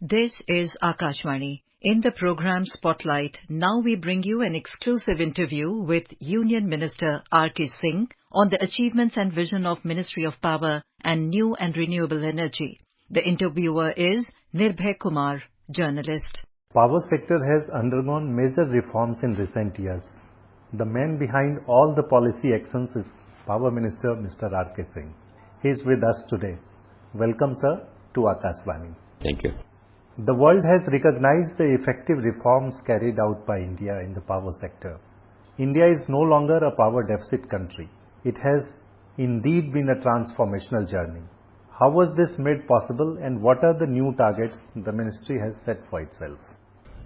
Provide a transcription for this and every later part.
This is Akashvani. In the program Spotlight, now we bring you an exclusive interview with Union Minister R.K. Singh on the achievements and vision of Ministry of Power and New and Renewable Energy. The interviewer is Nirbhay Kumar, journalist. Power sector has undergone major reforms in recent years. The man behind all the policy actions is Power Minister Mr. R.K. Singh. He is with us today. Welcome, sir, to Akashvani. Thank you. The world has recognized the effective reforms carried out by India in the power sector. India is no longer a power deficit country. It has indeed been a transformational journey. How was this made possible, and what are the new targets the ministry has set for itself?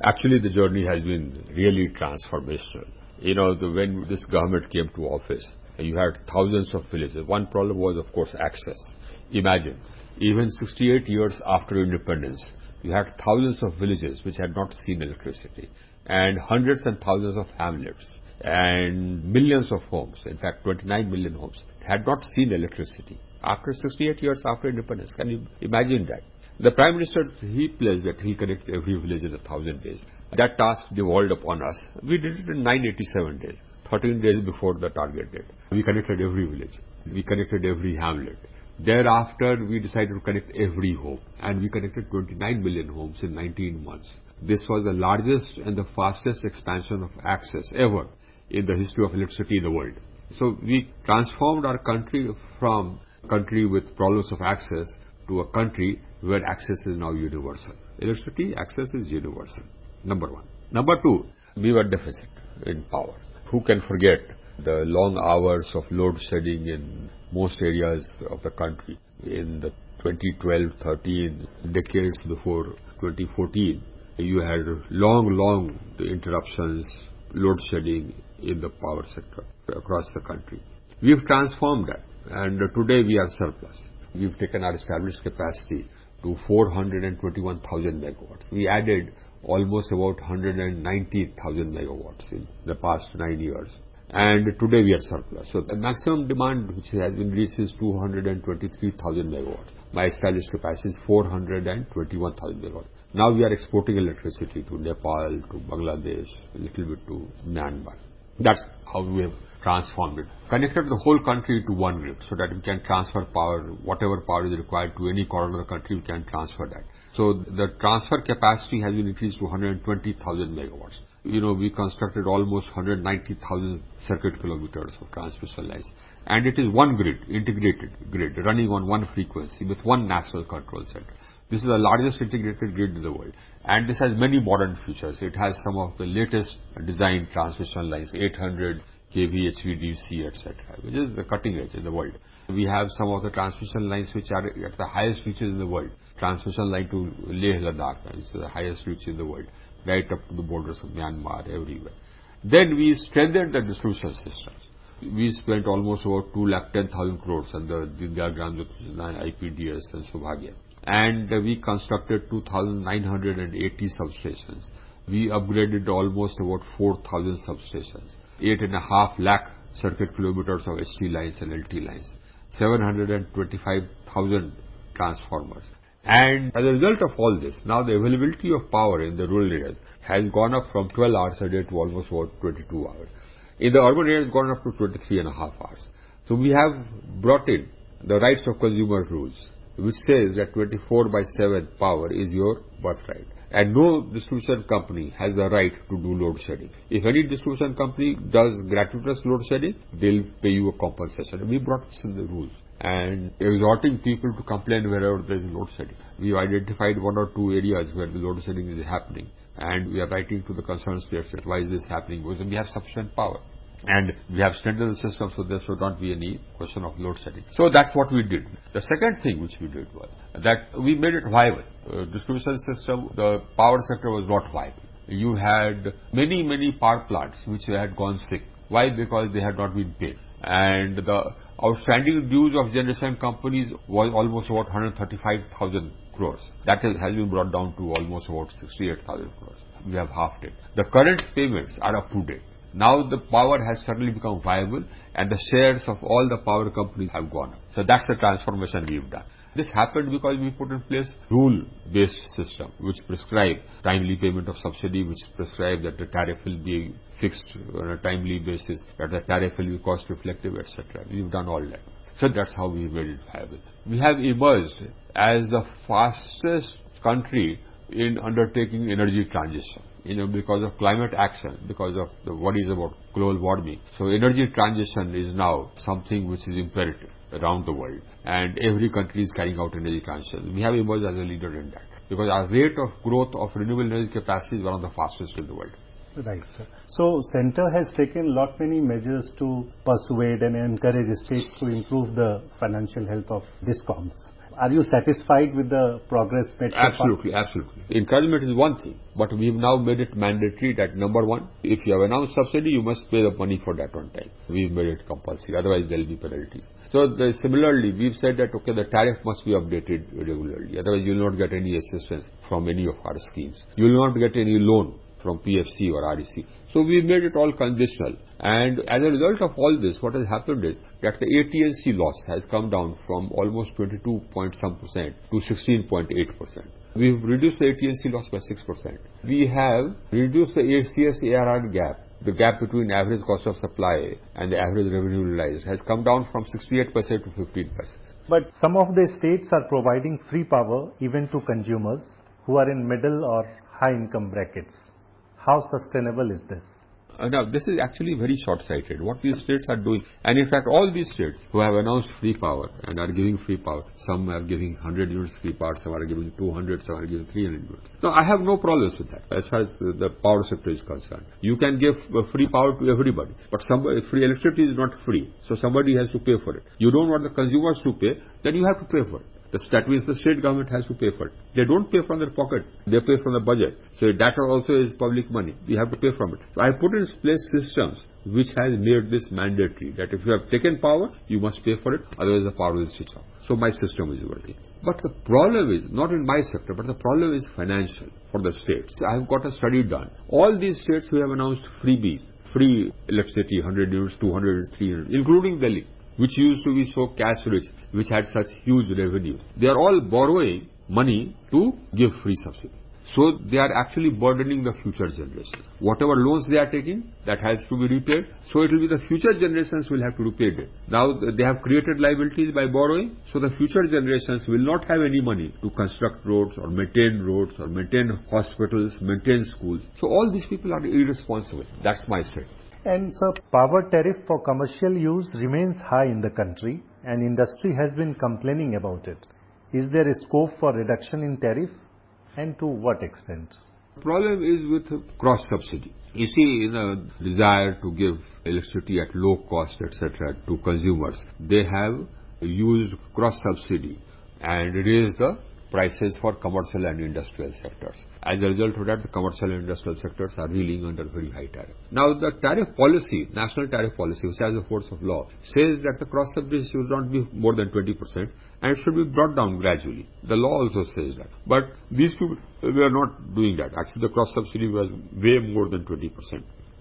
Actually, the journey has been really transformational. When this government came to office, you had thousands of villages. One problem was, of course, access. Imagine, even 68 years after independence, you had thousands of villages which had not seen electricity, and hundreds and thousands of hamlets, and millions of homes, in fact 29 million homes, had not seen electricity after 68 years after independence. Can you imagine that? The Prime Minister, he pledged that he'll connect every village in 1,000 days. That task devolved upon us. We did it in 987 days, 13 days before the target date. We connected every village. We connected every hamlet. Thereafter, we decided to connect every home, and we connected 29 million homes in 19 months. This was the largest and the fastest expansion of access ever in the history of electricity in the world. So we transformed our country from a country with problems of access to a country where access is now universal. Electricity access is universal, number one. Number two, we were deficit in power. Who can forget the long hours of load shedding in most areas of the country in the 2012-13 decades before 2014? You had long interruptions, load shedding in the power sector across the country. We've transformed that, and today we are surplus. We've taken our established capacity to 421,000 megawatts. We added almost about 190,000 megawatts in the past 9 years. And today we are surplus. So the maximum demand which has been reached is 223,000 megawatts. My established capacity is 421,000 megawatts. Now we are exporting electricity to Nepal, to Bangladesh, a little bit to Myanmar. That's how we have transformed it. Connected the whole country to one grid so that we can transfer power, whatever power is required to any corner of the country, we can transfer that. So the transfer capacity has been increased to 120,000 megawatts. We constructed almost 190,000 circuit kilometers of transmission lines. And it is one grid, integrated grid, running on one frequency with one national control center. This is the largest integrated grid in the world. And this has many modern features. It has some of the latest design transmission lines, 800 kV, HVDC, etc., which is the cutting edge in the world. We have some of the transmission lines which are at the highest reaches in the world. Transmission line to Leh Ladakh, which is the highest reach in the world, right up to the borders of Myanmar, everywhere. Then we strengthened the distribution systems. We spent almost about 210,000 crores on the Dindyal IPDS and Subhagya. And we constructed 2,980 substations. We upgraded almost about 4,000 substations, 8.5 lakh circuit kilometers of HT lines and LT lines, 725,000 transformers. And as a result of all this, now the availability of power in the rural areas has gone up from 12 hours a day to almost about 22 hours. In the urban areas, it's gone up to 23.5 hours. So we have brought in the rights of consumer rules, which says that 24/7 power is your birthright. And no distribution company has the right to do load shedding. If any distribution company does gratuitous load shedding, they'll pay you a compensation. We brought this in the rules, and exhorting people to complain wherever there is load shedding. We've identified 1 or 2 areas where the load shedding is happening, and we are writing to the concerned states that why is this happening? Because we have sufficient power. And we have strengthened the system so there should not be any question of load shedding. So that's what we did. The second thing which we did was that we made it viable. Distribution system, the power sector was not viable. You had many power plants which had gone sick. Why? Because they had not been paid. And the outstanding dues of generation companies was almost about 135,000 crores. That has been brought down to almost about 68,000 crores. We have halved it. The current payments are up to date. Now the power has suddenly become viable, and the shares of all the power companies have gone up. So that's the transformation we've done. This happened because we put in place rule-based system which prescribe timely payment of subsidy, which prescribe that the tariff will be fixed on a timely basis, that the tariff will be cost reflective, etc. We've done all that. So that's how we made it viable. We have emerged as the fastest country in undertaking energy transition. Because of climate action, because of the worries about global warming. So energy transition is now something which is imperative around the world, and every country is carrying out energy transition. We have emerged as a leader in that, because our rate of growth of renewable energy capacity is one of the fastest in the world. Right, sir. So, Centre has taken many measures to persuade and encourage states to improve the financial health of DISCOMs. Are you satisfied with the progress made so far? Absolutely, absolutely. Encouragement is one thing, but we've now made it mandatory that number one, if you have announced subsidy, you must pay the money for that on time. We've made it compulsory, otherwise there will be penalties. So similarly, we've said that okay, the tariff must be updated regularly, otherwise you will not get any assistance from any of our schemes. You will not get any loan from PFC or REC. So we made it all conditional, and as a result of all this, what has happened is that the AT&C loss has come down from almost 22-point-some% to 16.8%. We've reduced the AT&C loss by 6%. We have reduced the ACS-ARR gap. The gap between average cost of supply and the average revenue realized has come down from 68% to 15%. But some of the states are providing free power even to consumers who are in middle or high income brackets. How sustainable is this? Now, this is actually very short-sighted, what these states are doing. And in fact, all these states who have announced free power and are giving free power, some are giving 100 units free power, some are giving 200, some are giving 300 units. Now, I have no problems with that as far as the power sector is concerned. You can give free power to everybody, but free electricity is not free, so somebody has to pay for it. You don't want the consumers to pay, then you have to pay for it. That means the state government has to pay for it. They don't pay from their pocket, they pay from the budget. So that also is public money. We have to pay from it. So I put in place systems which has made this mandatory, that if you have taken power, you must pay for it, otherwise the power will switch off. So my system is working. But the problem is, not in my sector, but the problem is financial for the states. I have got a study done. All these states who have announced freebies, free electricity, 100 units, 200, 300, including Delhi, which used to be so cash rich, which had such huge revenue. They are all borrowing money to give free subsidy. So they are actually burdening the future generations. Whatever loans they are taking, that has to be repaid. So it will be the future generations will have to repay it. Now they have created liabilities by borrowing, so the future generations will not have any money to construct roads or maintain hospitals, maintain schools. So all these people are irresponsible. That's my statement. And so power tariff for commercial use remains high in the country, and industry has been complaining about it. Is there a scope for reduction in tariff, and to what extent? The problem is with cross subsidy. You see, in a desire to give electricity at low cost, etc., to consumers, they have used cross subsidy and raised the prices for commercial and industrial sectors. As a result of that, the commercial and industrial sectors are reeling under very high tariff. Now, the tariff policy, national tariff policy, which has the force of law, says that the cross subsidy should not be more than 20% and it should be brought down gradually. The law also says that. But these people, they are not doing that. Actually, the cross subsidy was way more than 20%.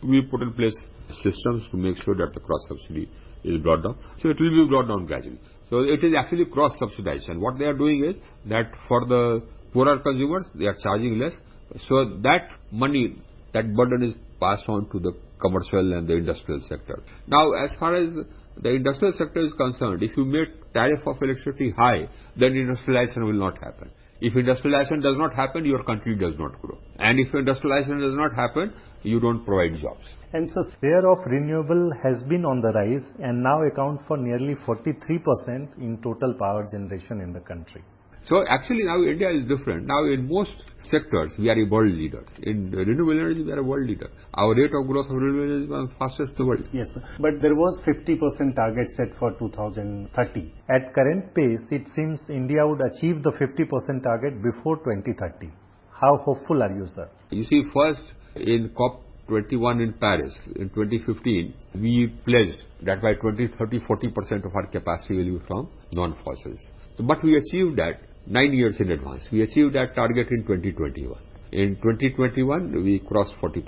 We put in place systems to make sure that the cross subsidy is brought down. So it will be brought down gradually. So it is actually cross-subsidized, and what they are doing is that for the poorer consumers, they are charging less. So that money, that burden is passed on to the commercial and the industrial sector. Now, as far as the industrial sector is concerned, if you make tariff of electricity high, then industrialization will not happen. If industrialization does not happen, your country does not grow. And if industrialization does not happen, you don't provide jobs. And so share of renewable has been on the rise and now account for nearly 43% in total power generation in the country. So actually now India is different. Now in most sectors we are a world leader. In renewable energy we are a world leader. Our rate of growth of renewable energy is one of the fastest in the world. Yes, sir. But there was 50% target set for 2030. At current pace, it seems India would achieve the 50% target before 2030. How hopeful are you, sir? You see, first in COP21 in Paris in 2015, we pledged that by 2030, 40% of our capacity will be from non-fossils. But we achieved that 9 years in advance. We achieved that target in 2021. In 2021, we crossed 40%.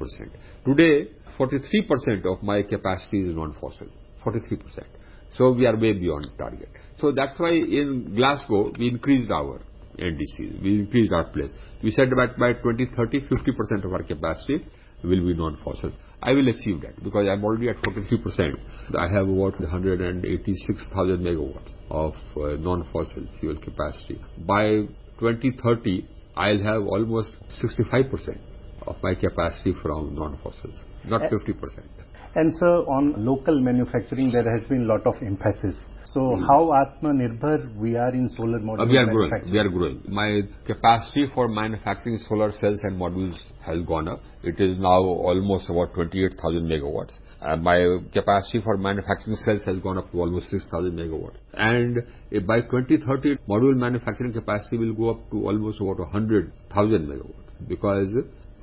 Today, 43% of my capacity is non-fossil. 43%. So we are way beyond target. So that's why in Glasgow, we increased our NDCs, we increased our pledge. We said that by 2030, 50% of our capacity will be non-fossil. I will achieve that because I'm already at 43%. I have about 186,000 megawatts of non-fossil fuel capacity. By 2030, I'll have almost 65% of my capacity from non-fossils, not 50%. And sir, on local manufacturing, there has been a lot of emphasis. So how Atmanirbhar we are in solar module manufacturing? We are growing. My capacity for manufacturing solar cells and modules has gone up. It is now almost about 28,000 megawatts. My capacity for manufacturing cells has gone up to almost 6,000 megawatts. And by 2030, module manufacturing capacity will go up to almost about 100,000 megawatts because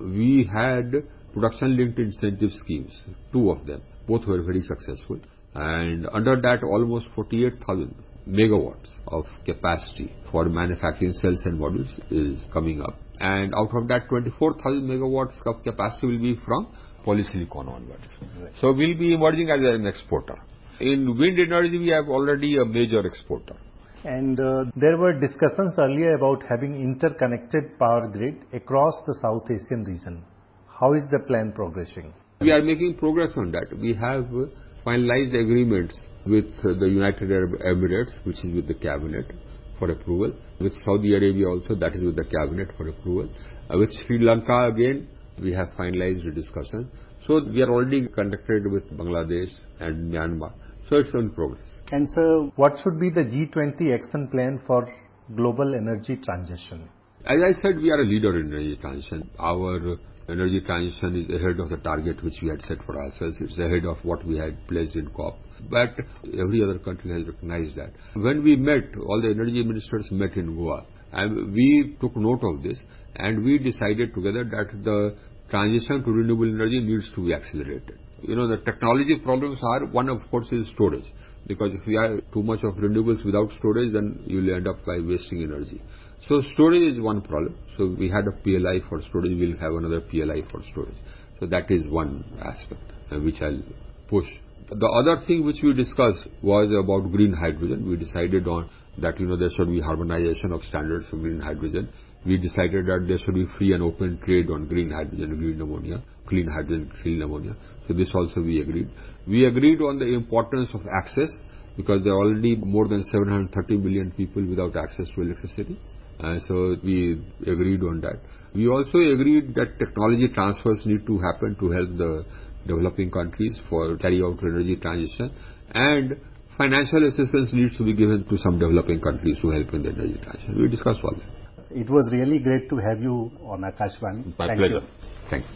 we had production-linked incentive schemes, 2 of them. Both were very successful. And under that, almost 48,000 megawatts of capacity for manufacturing cells and modules is coming up. And out of that, 24,000 megawatts of capacity will be from polysilicon onwards. Right. So we'll be emerging as an exporter. In wind energy, we have already a major exporter. And there were discussions earlier about having interconnected power grid across the South Asian region. How is the plan progressing? We are making progress on that. We have finalized agreements with the United Arab Emirates, which is with the cabinet for approval. With Saudi Arabia also, that is with the cabinet for approval. With Sri Lanka again, we have finalized the discussion. So we are already connected with Bangladesh and Myanmar. So it's in progress. And sir, what should be the G20 action plan for global energy transition? As I said, we are a leader in energy transition. Our energy transition is ahead of the target which we had set for ourselves. It's ahead of what we had pledged in COP. But every other country has recognized that. When we met, all the energy ministers met in Goa, and we took note of this, and we decided together that the transition to renewable energy needs to be accelerated. You know, the technology problems are, one of course is storage. Because if we have too much of renewables without storage, then you will end up by wasting energy. So storage is one problem. So we had a PLI for storage. We will have another PLI for storage. So that is one aspect which I'll push. The other thing which we discussed was about green hydrogen. We decided on that, there should be harmonization of standards for green hydrogen. We decided that there should be free and open trade on green hydrogen, green ammonia, clean hydrogen, clean ammonia. So this also we agreed. We agreed on the importance of access because there are already more than 730 million people without access to electricity. So we agreed on that. We also agreed that technology transfers need to happen to help the developing countries for carry out energy transition, and financial assistance needs to be given to some developing countries to help in the energy transition. We discussed all that. It was really great to have you on Akashvani. My pleasure. Thank you.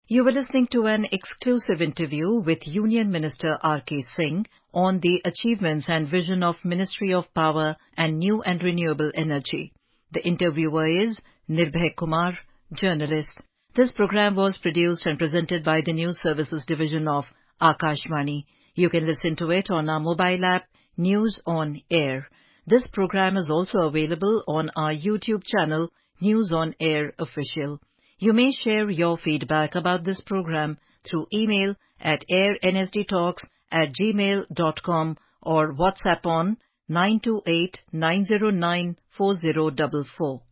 You were listening to an exclusive interview with Union Minister R.K. Singh on the achievements and vision of Ministry of Power and New and Renewable Energy. The interviewer is Nirbhay Kumar, journalist. This program was produced and presented by the News Services Division of Akashvani. You can listen to it on our mobile app, News on Air. This program is also available on our YouTube channel, News on Air Official. You may share your feedback about this program through email at airnsdtalks@gmail.com or WhatsApp on 928-909-4044.